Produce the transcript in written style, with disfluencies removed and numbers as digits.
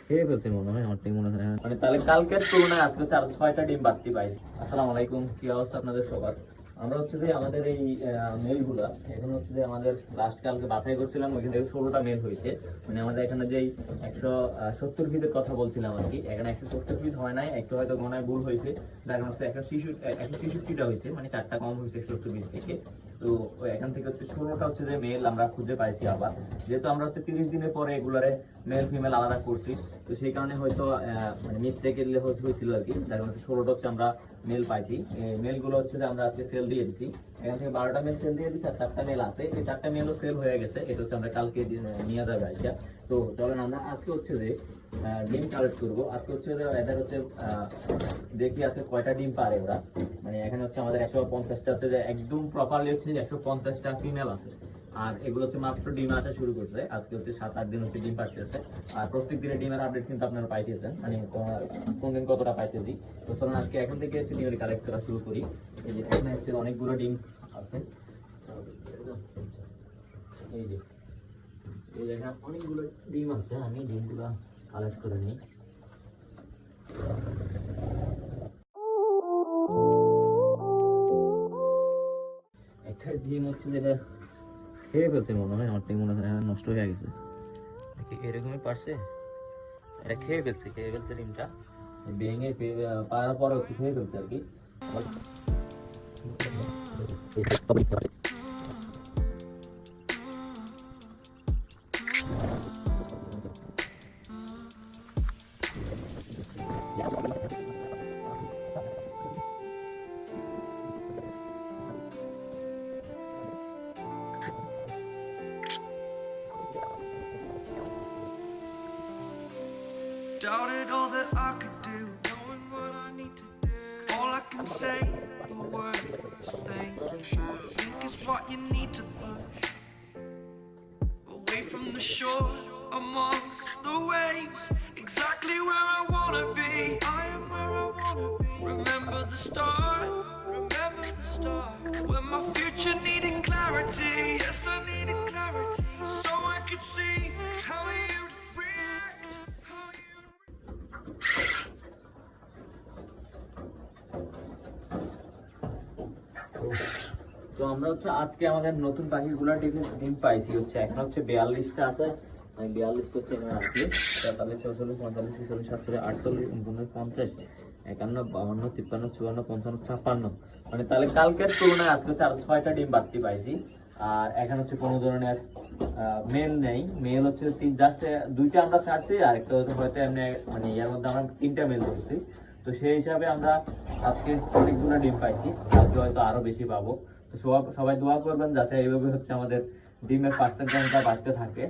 খেয়ে ফেলছে মনে হয়, আমার থেকে মনে হয়। মানে তাহলে কালকের তুলনায় আজকে 4-6টা ডিম বাড়তি পাইছি। আসসালামু আলাইকুম, কি অবস্থা আপনাদের সবার? আমরা হচ্ছে যে আমাদের এই মেলগুলা এখন হচ্ছে যে আমাদের লাস্ট কালকে বাছাই করছিলাম, ওইখান থেকে 16টা মেল হয়েছে। মানে আমাদের এখানে যেই 170 পিসের কথা বলছিলাম আর কি, এখানে 170 পিস হয় নাই, একটু হয়তো গণায় ভুল হয়েছে। তার হচ্ছে 166টা হয়েছে, মানে 4টা কম হয়েছে 170 পিস থেকে। তো এখান থেকে হচ্ছে 16টা হচ্ছে যে মেল আমরা খুঁজে পাইছি। আবার যেহেতু আমরা হচ্ছে 30 দিনের পরে এগুলারে মেল ফিমেল আলাদা করছি, তো সেই কারণে হয়তো মানে মিস্টেকের হয়েছিল আর কি। যার মধ্যে 16টা হচ্ছে আমরা মেল পাইছি। মেলগুলো হচ্ছে যে আমরা আজকে সেল দিয়ে দিছি। এখান থেকে 12টা মেল সেল দিয়ে দিছি, আর 4টা মেল আছে। এই 4টা মেলও সেল হয়ে গেছে, এটা হচ্ছে আমরা কালকে নিয়ে যাবে আইসা। তো চলেন আমরা আজকে হচ্ছে যে ডিম কালেক্ট করবো। আজকে হচ্ছে যে এদের হচ্ছে দেখি আজকে কয়টা ডিম পারে ওরা। মানে এখানে হচ্ছে আমাদের 150টা হচ্ছে যে একদম প্রপারলি হচ্ছে যে 150টা ফিমেল আছে। আর এগুলো হচ্ছে মাত্র ডিম আসা শুরু করছে, আজকে হচ্ছে 7-8 দিন হচ্ছে ডিম পাচ্ছে। আর প্রত্যেক দিনে ডিমের আপডেট কিন্তু আপনারা পাইতেছেন, মানে কোন দিন কতটা পাইতেছি। তো চলুন আজকে এখন থেকে হচ্ছে ডিমের কালেক্ট করা শুরু করি। এই যে এখানে হচ্ছে অনেকগুলো ডিম আছে, এই যে এখানে অনেকগুলো ডিম আছে। আমি ডিমগুলো কালেক্ট করে নিই। একটা ডিম হচ্ছে যেটা খেয়ে ফেলছে মনে হয়, আমার থেকে মনে হয় নষ্ট হয়ে গেছে। এরকমই পারছে, এটা খেয়ে ফেলছে ডিমটা ভেঙে পাড়ার পরে হচ্ছে খেয়ে ফেলছে আর কি। Doubted all that I could do, knowing what I need to do. All I can say, the word is thank you. I think it's what you need to push away from the shore, amongst the waves, exactly where I wanna be. I am where I wanna be. Remember the start, when my future needed clarity. Yes, I needed clarity, so I could see how you'd react, how you'd. তো আমরা হচ্ছে আজকে আমাদের নতুন পাখিগুলো ডিম পাইছি হচ্ছে, এখন হচ্ছে 42টা আছে। মানে 42টা হচ্ছে এখানে রাখি, 43, 44, 45, 46, 47, 48, 49, 50, 51, 52, 53, 54, 55, 56। মানে তাহলে কালকের তুলনায় আজকে 4-6টা ডিম বাড়তি পাইছি। আর এখানে হচ্ছে কোনো ধরনের মেল নেই। মেল হচ্ছে জাস্ট 2টা আমরা ছাড়ছি, আর একটা হয়তো এমনি মানে ইয়ার মধ্যে আমরা 3টা মেল ধরছি। তো সেই হিসাবে আমরা আজকে অনেকগুলো ডিম পাইছি, কালকে হয়তো আরো বেশি পাবো। তো সবাই দোয়া করবেন যাতে এইভাবে হচ্ছে আমাদের ডিমের পার্সেন্টেজটা বাড়তে থাকে।